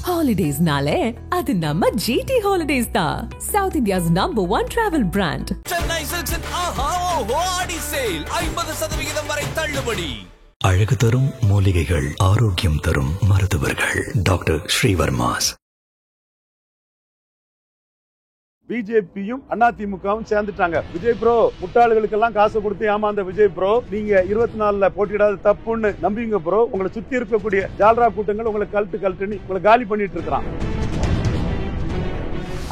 Holidays-nale, adu namma GT Holidays da. South India's #1 travel brand. Chennai Silks and Aha Oho Adi Sale 50% வரை தள்ளுபடி. அழகு தரும் மூலிகைகள், ஆரோக்கியம் தரும் மருத்துவர்கள். டாக்டர் ஸ்ரீவர்மாஸ். பிஜேபியும் அதிமுகவும் சேர்ந்துட்டாங்க. விஜய் ப்ரோ முட்டாளுகளுக்கு எல்லாம் காசு கொடுத்து ஏமாந்த விஜய் ப்ரோ, நீங்க 24ல போட்டியிடாத தப்புன்னு நம்பிங்க ப்ரோ. உங்களை சுத்தி இருக்கக்கூடிய ஜால்ரா கூட்டங்கள் உங்களை கழட்டுன்னு உங்களை காலி பண்ணிட்டு இருக்கான்.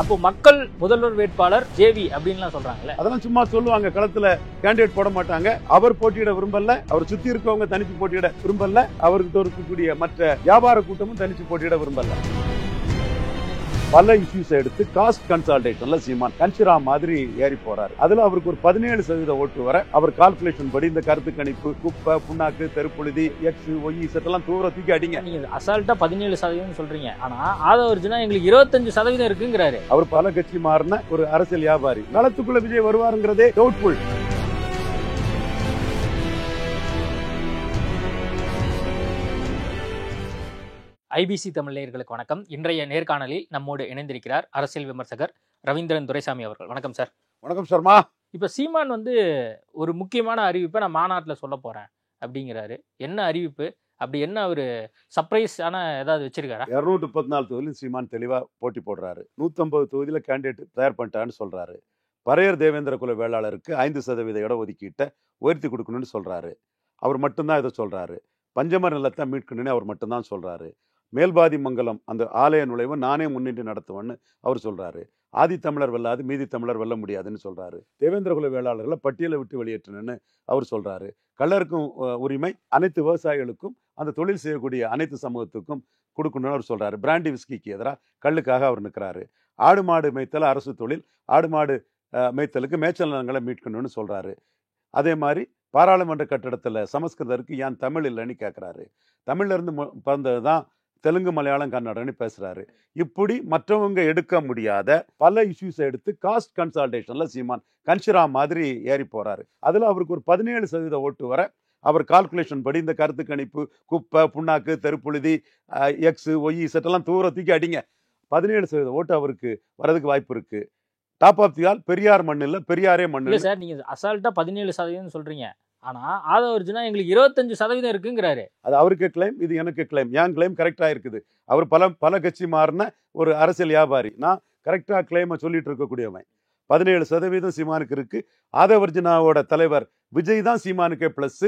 அப்போ மக்கள் முதல்வர் வேட்பாளர் ஜேவி அப்படின்னு சொல்றாங்கல்ல, அதெல்லாம் சும்மா சொல்லுவாங்க. களத்துல கேண்டிடேட் போட மாட்டாங்க. அவர் போட்டியிட விரும்பல, அவர் சுத்தி இருக்கவங்க தனிச்சு போட்டியிட விரும்பல, அவருக்கு இருக்கக்கூடிய மற்ற வியாபார கூட்டமும் தனிச்சு போட்டியிட விரும்பல. பல இஷ்யூஸ் எடுத்து காஸ்ட் கன்சால்டேஷன்ல சீமான் கன்சிரா மாதிரி ஏறி போறாரு. அதுல அவருக்கு ஒரு 17% ஓட்டு வர அவர் கால்குலேஷன் படி இந்த கருத்து கணிப்பு, குப்பை, புண்ணாக்கு, தெருப்புழுதி, எக்ஸ், ஒய் செட்டெல்லாம் தூக்கி அடிங்க. நீங்க அசால்ட்டா 17% சொல்றீங்க. ஆனா ஆதவ அர்ஜுனா எங்களுக்கு 25% இருக்குங்கிறாரு. அவர் பல கட்சி மாறின ஒரு அரசியல் வியாபாரி. களத்துக்குள்ள விஜய் வருவாருங்கிறதே டவுட்ஃபுல். ஐபிசி தமிழ் நேயர்களுக்கு வணக்கம். இன்றைய நேர்காணலில் நம்மோடு இணைந்திருக்கிறார் அரசியல் விமர்சகர் ரவீந்திரன் துரைசாமி அவர்கள். வணக்கம் சார். வணக்கம் சர்மா. இப்ப சீமான் ஒரு முக்கியமான அறிவிப்பை நான் மாநாட்டில் சொல்ல போறேன் அப்படிங்கிறாரு. என்ன அறிவிப்பு? அப்படி என்ன ஒரு சர்ப்ரைஸ் ஆன ஏதாவது வச்சிருக்காரா? 234 தொகுதியிலும் சீமான் தெளிவா போட்டி போடுறாரு. 150 தொகுதியில கேண்டிடேட் தயார் பண்ணிட்டான்னு சொல்றாரு. பரையர் தேவேந்திர குல வேளாளருக்கு 5% இட ஒதுக்கீட்டை உயர்த்தி கொடுக்கணும்னு சொல்றாரு. அவர் மட்டும்தான் இதை சொல்றாரு. பஞ்சமர் நிலத்தை மீட்கணும்னு அவர் மட்டும்தான் சொல்றாரு. மேல்பாதி மங்கலம் அந்த ஆலய நுழைவு நானே முன்னின்று நடத்துவேன்னு அவர் சொல்றாரு. ஆதி தமிழர் வெல்லாது மீதி தமிழர் வெல்ல முடியாதுன்னு சொல்றாரு. தேவேந்திர குல வேளாளர்களை பட்டியலை விட்டு வெளியேற்றணும்னு அவர் சொல்றாரு. கள்ளருக்கும் உரிமை அனைத்து விவசாயிகளுக்கும் அந்த தொழில் செய்யக்கூடிய அனைத்து சமூகத்துக்கும் கொடுக்கணும்னு அவர் சொல்றாரு. பிராண்டி விஸ்கிக்கு எதிராக கல்லுக்காக அவர் நிற்கிறாரு. ஆடு மாடு மேய்த்தல் அரசு தொழில், ஆடு மாடு மேய்த்தலுக்கு மேய்ச்சல் நிலங்களை மீட்கணும்னு சொல்றாரு. அதே மாதிரி பாராளுமன்ற கட்டடத்துல சமஸ்கிருதருக்கு ஏன் தமிழ் இல்லைன்னு கேட்கிறாரு. தமிழ்ல இருந்து பிறந்ததுதான் தெலுங்கு, மலையாளம், கன்னடன்னு பேசுறாரு. இப்படி மற்றவங்க எடுக்க முடியாத பல இஷ்யூஸ் எடுத்து காஸ்ட் கன்சால்டேஷன்ல சீமான் கன்சிரா மாதிரி ஏறி போறாரு. அதுல அவருக்கு ஒரு 17% ஓட்டு வர அவர் கால்குலேஷன் படி இந்த கருத்து கணிப்பு, குப்பை, புண்ணாக்கு, தெருப்புழுதி, எக்ஸ், ஒய் செட்டெல்லாம் தூக்கி அடிங்க. 17% ஓட்டு அவருக்கு வரதுக்கு வாய்ப்பு இருக்கு. Top of the all Periyar மண் இல்ல, பெரியாரே மண் இல்ல சார். நீங்க அசால்ட்டா 17% சொல்றீங்க. ஆனா ஆதவ அர்ஜுனா எங்களுக்கு 25% இருக்குங்கிறாரு. அது அவருக்கு கிளைம், இது எனக்கு கிளைம். என் கிளைம் கரெக்டா இருக்குது. அவர் பல கட்சி மாறின ஒரு அரசியல் வியாபாரி. நான் கரெக்டா கிளைமை சொல்லிட்டு இருக்கக்கூடியவன். 17% சீமானுக்கு இருக்கு. ஆதவ அர்ஜுனாவோட தலைவர் விஜய் தான் சீமானுக்கே பிளஸ்.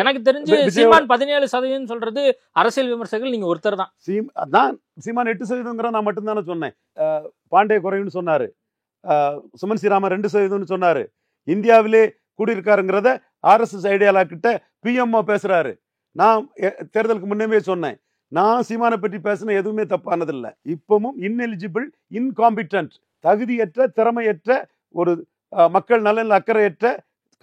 எனக்கு தெரிஞ்சு சீமான் 17% சொல்றது அரசியல் விமர்சகர்கள் நீங்க ஒருத்தர் தான். சீமான் 8% நான் மட்டும்தானே சொன்னேன். பாண்டே குறைன்னு சொன்னாரு. சுமன் ஸ்ரீராமன் 2% சொன்னாரு. இந்தியாவிலே கூடியிருக்காருங்கிறத RSS ஐடியாலா கிட்ட PMO பேசுறாரு. நான் தேர்தலுக்கு முன்னே சொன்னேன், நான் சீமானை பற்றி பேசின எதுவுமே தப்பானதில்லை. இப்பவும் இன்எலிஜிபிள், இன்காம்பிட்டன்ட், தகுதியற்ற, திறமையற்ற, ஒரு மக்கள் நலனில் அக்கறையற்ற,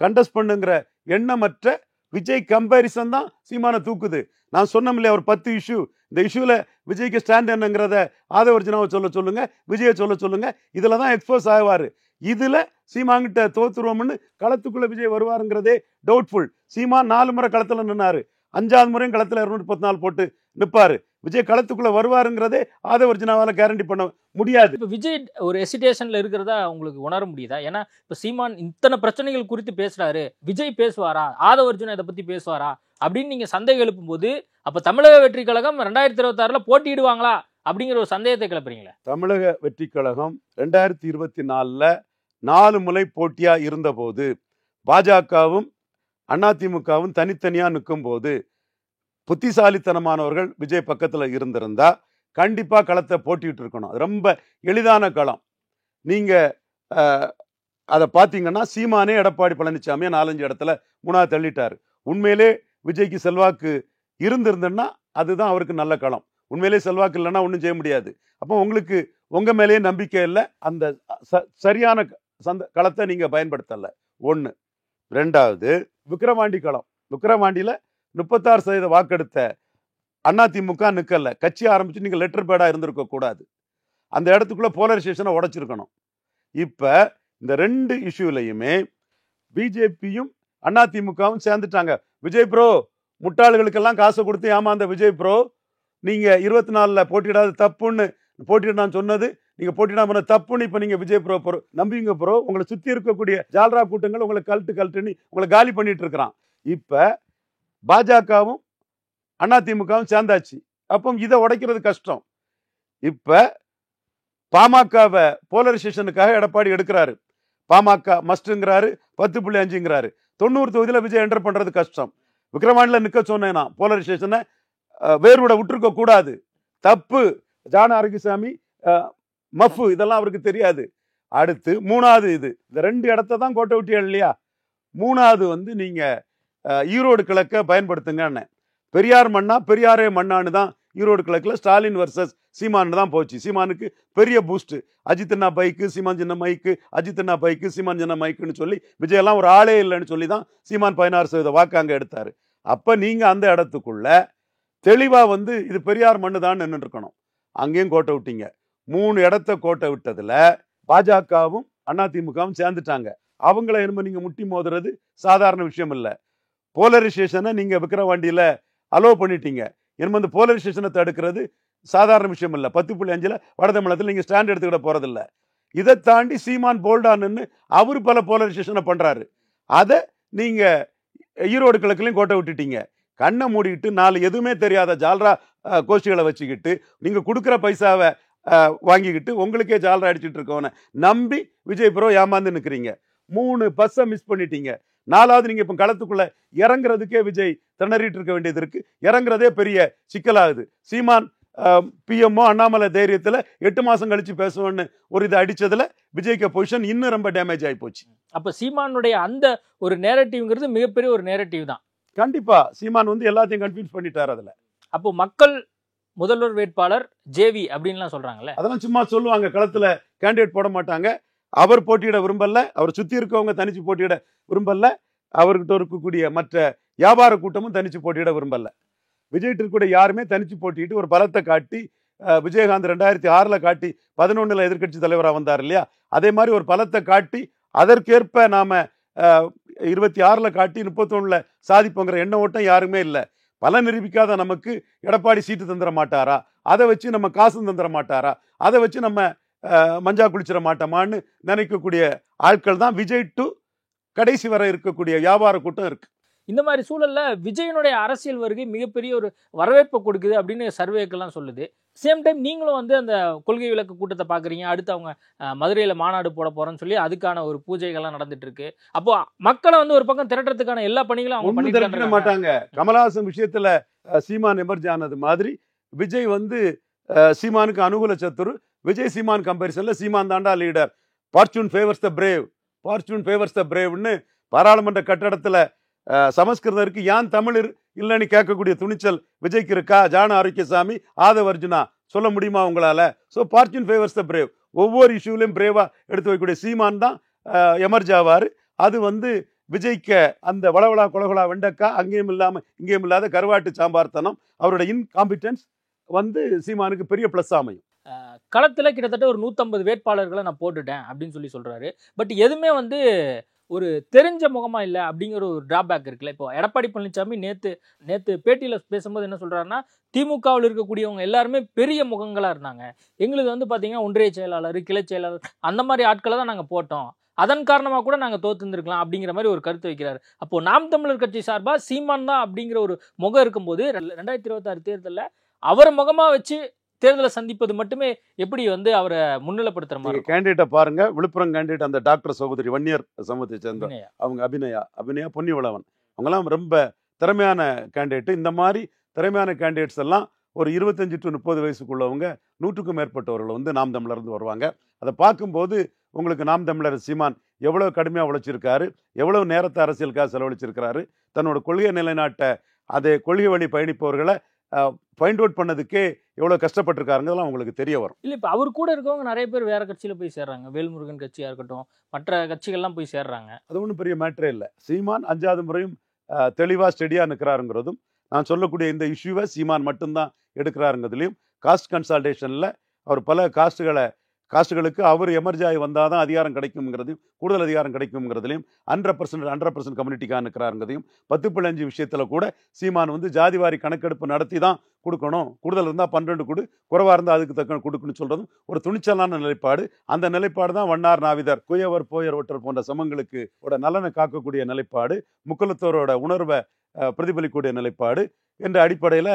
கண்டஸ்ட் பண்ணுங்கிற எண்ணமற்ற விஜய் கம்பேரிசன் தான் சீமானை தூக்குது. நான் சொன்னோம்ல, ஒரு 10 இஷ்யூ, இந்த இஷ்யூல விஜய்க்கு ஸ்டாண்ட் என்னங்கிறத ஆதவ அர்ஜுனாவை சொல்லுங்க, விஜயை சொல்லுங்க. இதுல தான் எக்ஸ்போஸ் ஆவாரு. இதுல சீமான்கிட்ட தோத்துருவோம்னு களத்துக்குள்ள விஜய் வருவாருங்கிறதே டவுட்ஃபுல். சீமான் 4 முறை களத்துல நின்னாரு. 5ஆவது முறையும் களத்துல 214 போட்டு நிற்பாரு. விஜய் களத்துக்குள்ள வருவாருங்கிறதே ஆதவ அர்ஜுனாவால கேரண்டி பண்ண முடியாது. இப்ப விஜய் ஒரு எசிடேஷன்ல இருக்கிறதா உங்களுக்கு உணர முடியுதா? ஏன்னா இப்ப சீமான் இத்தனை பிரச்சனைகள் குறித்து பேசுறாரு, விஜய் பேசுவாரா, ஆதவ அர்ஜுனா இதை பத்தி பேசுவாரா அப்படின்னு நீங்க சந்தேகம் எழுப்பும் போது, அப்ப தமிழக வெற்றி கழகம் 2026ல போட்டியிடுவாங்களா அப்படிங்கிற ஒரு சந்தேகத்தை கிளப்புறீங்களே. தமிழக வெற்றி கழகம் 2024ல 4 முறை போட்டியா இருந்த போது, பாஜகவும் அதிமுகவும் தனித்தனியா நிற்கும் போது, புத்திசாலித்தனமானவர்கள் விஜய் பக்கத்துல இருந்திருந்தா கண்டிப்பா களத்தை போட்டிட்டு இருக்கணும். ரொம்ப எளிதான களம். நீங்க அதை பார்த்தீங்கன்னா, சீமானே எடப்பாடி பழனிசாமியை 4-5 இடத்துல 3ஆவது தள்ளிட்டாரு. உண்மையிலே விஜய்க்கு செல்வாக்கு இருந்திருந்தா அதுதான் அவருக்கு நல்ல களம். உண்மையிலே செல்வாக்கு இல்லைன்னா ஒன்றும் செய்ய முடியாது. அப்போ உங்களுக்கு உங்க மேலேயே நம்பிக்கை இல்லை. அந்த சரியான களத்தை நீங்க பயன்படுத்தல. 1. 2வது விக்கிரவாண்டி களம். விக்கிரவாண்டியில 36% வாக்கெடுத்த அதிமுக நிக்கல. கட்சி ஆரம்பிச்சு நீங்க லெட்டர் பேடா இருந்திருக்க கூடாது. அந்த இடத்துக்குள்ள போலரைசேஷனை உடைச்சிருக்கணும். இப்ப இந்த 2 இஷ்யூலையுமே பிஜேபியும் அதிமுகவும் சேர்ந்துட்டாங்க. விஜய் ப்ரோ முட்டாளுகளுக்கெல்லாம் காசு கொடுத்து ஏமாந்த விஜய் ப்ரோ, நீங்கள் 24ல் போட்டியிடாத தப்புன்னு போட்டியிட நான் சொன்னது நீங்கள் போட்டியிடாம தப்புன்னு இப்போ நீங்கள் விஜய் ப்ரோ நம்பிங்க ப்ரோ. உங்களை சுற்றி இருக்கக்கூடிய ஜால்ரா கூட்டங்கள் உங்களை கழட்டுன்னு உங்களை காலி பண்ணிட்டு இருக்கிறான். இப்போ பாஜகவும் அதிமுகவும் சேர்ந்தாச்சு. அப்போ இதை உடைக்கிறது கஷ்டம். இப்போ பாமகவை போலரைசேஷனுக்காக எடப்பாடி எடுக்கிறாரு. பாமக மஸ்ட்ங்கிறாரு, 10.5ங்கிறாரு. 90 தொகுதியில் விஜய் என்டர் பண்ணுறது கஷ்டம். விக்ரவாண்டியில் நிற்க சொன்னேன்னா போலரைசேஷனை வேறுவிட விட்டுருக்க கூடாது, தப்பு. ஜான ஆரோக்கியசாமி மஃபு இதெல்லாம் அவருக்கு தெரியாது. அடுத்து 3வது இந்த 2 இடத்த தான் கோட்டை விட்டியா இல்லையா. 3வது நீங்கள் ஈரோடு கிழக்க பயன்படுத்துங்கன்னு. பெரியார் மண்ணா பெரியாரே மண்ணான்னு தான் ஈரோடு கிழக்கில் ஸ்டாலின் வர்சஸ் சீமான் தான் போச்சு. சீமானுக்கு பெரிய பூஸ்ட். அஜித் அண்ணா பைக்கு, சீமான் சின்ன மைக்கு, அஜித் அண்ணா பைக்கு, சீமான் சின்ன மைக்குன்னு சொல்லி விஜயெல்லாம் ஒரு ஆளே இல்லைன்னு சொல்லி தான் சீமான் 16% வாக்கு அங்கே எடுத்தார். அப்போ நீங்கள் அந்த இடத்துக்குள்ள தெளிவாக இது பெரியார் மண்ணு தான் நின்று இருக்கணும். அங்கேயும் கோட்டை விட்டீங்க. 3 இடத்த கோட்டை விட்டதுல பாஜகவும் அதிமுகவும் சேர்ந்துட்டாங்க. அவங்கள என்ன நீங்க முட்டி மோதுறது சாதாரண விஷயம் இல்லை. போலரைசேஷனை நீங்க விக்கிரவாண்டியில அலோவ் பண்ணிட்டீங்க. என்ன இந்த போலரைசேஷனை தடுக்கிறது சாதாரண விஷயம் இல்லை. 10.5ல் வடதமிழகத்தில் நீங்க ஸ்டாண்ட் எடுத்துக்கிட போறதில்ல. இதை தாண்டி சீமான் போல்டான்னு அவரு பல போலரைசேஷனை பண்றாரு. அதை நீங்க ஈரோடு கிழக்குலையும் கோட்டை விட்டுட்டீங்க. கண்ணை மூடிக்கிட்டு 4 எதுவுமே தெரியாத ஜால்ரா கோஷ்டிகளை வச்சுக்கிட்டு நீங்க கொடுக்குற பைசாவை வாங்கிக்கிட்டு உங்களுக்கே ஜால்ரா அடிச்சுட்டு இருக்கவன நம்பி விஜய் ப்ரோ ஏமாந்து நிற்கிறீங்க. 3 பஸ்ஸை மிஸ் பண்ணிட்டீங்க. 4வது நீங்க இப்ப களத்துக்குள்ள இறங்குறதுக்கே விஜய் திணறிட்டு இருக்க வேண்டியது இருக்கு. இறங்குறதே பெரிய சிக்கலாகுது. சீமான் பிஎம்ஓ அண்ணாமலை தைரியத்துல 8 மாசம் கழிச்சு பேசுவோன்னு ஒரு இதை அடிச்சதுல விஜய்க்கு பொசிஷன் இன்னும் ரொம்ப டேமேஜ் ஆகி போச்சு. அப்ப சீமானுடைய அந்த ஒரு நேரட்டிவ்ங்கிறது மிகப்பெரிய ஒரு நேரட்டிவ் தான். கண்டிப்பா சீமான் எல்லாத்தையும் கன்ஃபியூஸ் பண்ணிட்டார். அதுல அப்போ மக்கள் முதல்வர் வேட்பாளர் ஜேவி அப்படின்லாம் சொல்றாங்கல்ல, அதெல்லாம் சும்மா சொல்லுவாங்க. களத்துல கேண்டிடேட் போட மாட்டாங்க. அவர் போட்டியிட விரும்பல, அவர் சுத்தி இருக்கவங்க தனிச்சு போட்டியிட விரும்பல, அவர்கிட்ட இருக்கக்கூடிய மற்ற வியாபார கூட்டமும் தனிச்சு போட்டியிட விரும்பல. விஜய்கிட்ட இருக்கக்கூடிய யாருமே தனிச்சு போட்டிட்டு ஒரு பலத்தை காட்டி விஜயகாந்த் 2006ல் காட்டி 11ல் எதிர்கட்சி தலைவராக வந்தார் இல்லையா, அதே மாதிரி ஒரு பலத்தை காட்டி அதற்கேற்ப நாம 26ல் காட்டி 31ல் சாதிப்போங்கிற எண்ண ஓட்டம் யாருமே இல்லை. பல நிரூபிக்காத நமக்கு எடப்பாடி சீட்டு தந்துட மாட்டாரா, அதை வச்சு நம்ம காசு தந்துட மாட்டாரா, அதை வச்சு நம்ம மஞ்சா குளிச்சிட மாட்டோமான்னு நினைக்கக்கூடிய ஆட்கள் தான் விஜய் டு கடைசி வரை இருக்கக்கூடிய வியாபார கூட்டம் இருக்கு. இந்த மாதிரி சூழல்ல விஜயனுடைய அரசியல் வருகை மிகப்பெரிய ஒரு வரவேற்பை கொடுக்குது அப்படின்னு சர்வேக்கெல்லாம் சொல்லுது. சேம் டைம் நீங்களும் அந்த கொள்கை விளக்கு கூட்டத்தை பாக்குறீங்க. அடுத்து அவங்க மதுரையில மாநாடு போட போறோம்னு சொல்லி அதுக்கான ஒரு பூஜைகள்லாம் நடந்துட்டு இருக்கு. அப்போ மக்களை ஒரு பக்கம் திரட்டுறதுக்கான எல்லா பணிகளும் அவங்க பண்ணிட்டு மாட்டாங்க. கமலஹாசன் விஷயத்துல சீமான் எமர்ஜ் ஆனது மாதிரி விஜய் சீமானுக்கு அனுகூல சத்துரு. விஜய் சீமான் கம்பேரிசன்ல சீமான் தாண்டா leader. Fortune favours the brave, fortune favours the பிரேவ்னு பாராளுமன்ற கட்டடத்துல சமஸ்கிருதருக்கு ஏன் தமிழ் இல்லைன்னு கேட்கக்கூடிய துணிச்சல் விஜய்க்கு இருக்கா? ஜான ஆரோக்கியசாமி, ஆதவ் அர்ஜுனா சொல்ல முடியுமா உங்களால? So fortune favours the brave. ஒவ்வொரு இஷ்யூலையும் பிரேவா எடுத்து வைக்கக்கூடிய சீமான் தான் எமர்ஜ் ஆவார். அது விஜய்க்கு அந்த வளவளா கொலகொலா வெண்டக்கா அங்கேயும் இல்லாம இங்கேயும் இல்லாத கருவாட்டு சாம்பார்த்தனம், அவரோட இன்காம்பிட்டன்ஸ் சீமானுக்கு பெரிய பிளஸ் அமையும். களத்துல கிட்டத்தட்ட ஒரு 150 வேட்பாளர்களை நான் போட்டுட்டேன் அப்படின்னு சொல்றாரு. பட் எதுவுமே ஒரு தெரிஞ்ச முகமா இல்லை அப்படிங்கிற ஒரு டிராபேக் இருக்குல்ல. இப்போ எடப்பாடி பழனிசாமி நேத்து பேட்டியில பேசும்போது என்ன சொல்றாருன்னா, திமுகவில் இருக்கக்கூடியவங்க எல்லாருமே பெரிய முகங்களா இருந்தாங்க. எங்களுக்கு பாத்தீங்கன்னா ஒன்றிய செயலாளர், கிளை செயலாளர் அந்த மாதிரி ஆட்களை தான் நாங்க போட்டோம். அதன் காரணமா கூட நாங்க தோத்துருக்கலாம் அப்படிங்கிற மாதிரி ஒரு கருத்து வைக்கிறாரு. அப்போ நாம் தமிழர் கட்சி சார்பா சீமான் தான் அப்படிங்கிற ஒரு முகம் இருக்கும்போது 2026 தேர்தலில் அவர் முகமா வச்சு தேர்தலை சந்திப்பது மட்டுமே எப்படி அவரை முன்னிலைப்படுத்துற மாதிரி? கேண்டிடேட்டை பாருங்க. விழுப்புரம் கேண்டிடேட் அந்த டாக்டர் சகோதரி வன்னியர் சமூகத்தை சேர்ந்த அவங்க அபிநயா பொன்னிவளவன், அவங்கெல்லாம் ரொம்ப திறமையான கேண்டிடேட். இந்த மாதிரி திறமையான கேண்டிடேட்ஸ் எல்லாம் ஒரு 25 to 30 வயசுக்குள்ளவங்க 100க்கும் மேற்பட்டவர்கள் நாம் தமிழர் இருந்து வருவாங்க. அதை பார்க்கும்போது உங்களுக்கு நாம் தமிழர் சீமான் எவ்வளவு கடுமையாக உழைச்சிருக்காரு, எவ்வளவு நேரத்தை அரசியலுக்காக செலவழிச்சிருக்கிறாரு, தன்னோட கொள்கை நிலைநாட்ட அதே கொள்கை வழி பயணிப்பவர்களை ஃபைண்ட் அவுட் பண்ணதுக்கே எவ்வளவு கஷ்டப்பட்டிருக்காருங்கிறதெல்லாம் உங்களுக்கு தெரிய வரும். இல்லை, இப்போ அவர் கூட இருக்கவங்க நிறைய பேர் வேற கட்சியில போய் சேர்றாங்க. வேல்முருகன் கட்சியா இருக்கட்டும், மற்ற கட்சிகள்லாம் போய் சேர்றாங்க. அது ஒன்றும் பெரிய மேட்டரே இல்லை. சீமான் 5வது முறையும் தெளிவா ஸ்டெடியா நிற்கிறாருங்கிறதும், நான் சொல்லக்கூடிய இந்த இஷ்யூவை சீமான் மட்டும்தான் எடுக்கிறாருங்கிறதுலையும், காஸ்ட் கன்சால்டேஷன்ல அவர் பல காஸ்ட்டுகளை காஸ்ட்டுகளுக்கு அவர் எமர்ஜாய் வந்தால் தான் அதிகாரம் கிடைக்குங்கிறதையும் கூடுதல் அதிகாரம் கிடைக்குங்கிறதுலையும் 100% கம்யூனிட்டிக்காக இருக்கிறாருங்கிறதையும் 10.5 விஷயத்தில் கூட சீமான் வந்து ஜாதிவாரி கணக்கெடுப்பு நடத்தி தான் கொடுக்கணும், கூடுதல் இருந்தால் 12 கொடு, குறைவாக இருந்தால் அதுக்கு தக்க கொடுக்குன்னு சொல்கிறதும் ஒரு துணிச்சலான நிலைப்பாடு. அந்த நிலைப்பாடு தான் வண்ணார் நாவிதர் குயவர் போயர் ஒற்றர் போன்ற சமங்களுக்கு நலனை காக்கக்கூடிய நிலைப்பாடு, முக்குலத்தோரோட உணர்வை பிரதிபலிக்கக்கூடிய நிலைப்பாடு என்ற அடிப்படையில்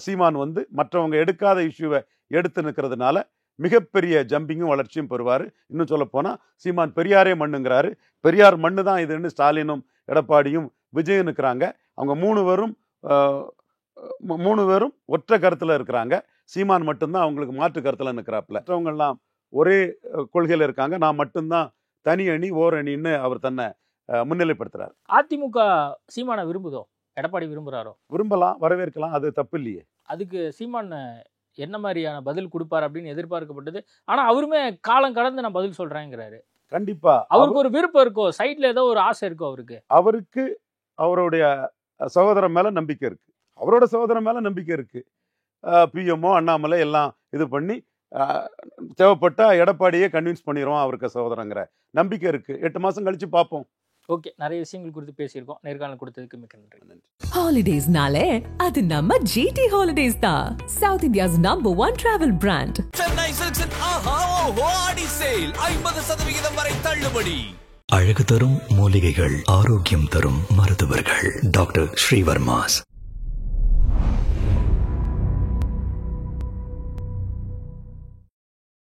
சீமான் வந்து மற்றவங்க எடுக்காத இஷ்யூவை எடுத்து நிற்கிறதுனால மிகப்பெரிய ஜம்பிங்கும் வளர்ச்சியும் பெறுவார். இன்னும் சொல்ல போனால் சீமான் பெரியாரே மண்ணுங்கிறாரு. பெரியார் மண்ணு தான் இதுன்னு ஸ்டாலினும் எடப்பாடியும் விஜயும் இருக்கிறாங்க. அவங்க மூணு பேரும் ஒற்றை கருத்தில் இருக்கிறாங்க. சீமான் மட்டும்தான் அவங்களுக்கு மாற்று கருத்தில் நிற்கிறாப்புல. மற்றவங்கெல்லாம் ஒரே கொள்கையில் இருக்காங்க. நான் மட்டும்தான் தனி அணி ஓர் அணின்னு அவர் தன்னை முன்னிலைப்படுத்துறாரு. அதிமுக சீமானை விரும்புதோ? எடப்பாடி விரும்புறாரோ? விரும்பலாம், வரவேற்கலாம், அது தப்பு இல்லையே. அதுக்கு சீமான் என்ன மாதிரியான பதில் கொடுப்பார் அப்படின்னு எதிர்பார்க்கப்பட்டது. ஆனா அவருமே காலம் கடந்து நான் பதில் சொல்றேங்கிறாரு. கண்டிப்பா அவருக்கு ஒரு விருப்பம் இருக்கோ, சைட்ல ஏதோ ஒரு ஆசை இருக்கோ அவருக்கு அவருடைய சகோதரன் மேல நம்பிக்கை இருக்கு. அவரோட சகோதரன் மேல நம்பிக்கை இருக்கு. பிஎம்ஓ அண்ணாமலை எல்லாம் இது பண்ணி தேவைப்பட்டா எடப்பாடியே கன்வின்ஸ் பண்ணிடுவோம் அவருக்கு சகோதரங்கிற நம்பிக்கை இருக்கு. 8 மாசம் கழிச்சு பார்ப்போம். ஓகே, நிறைய விஷயங்கள் குறித்து பேசியிருக்கோம். நேர்காணல் கொடுத்ததுக்கு மிக்க நன்றி. ஹாலிடேஸ்னாலே அது நம்ம ஜிடி ஹாலிடேஸ் தான். South India's number 1 travel brand. Chennai சில்க்ஸின் ஆஹா ஓஹோ ஆடி சேல் 50% வரை தள்ளுபடி. அழகு தரும் மூலிகைகள், ஆரோக்கியம் தரும் மருத்துவர்கள். டாக்டர் ஸ்ரீவர்மாஸ்.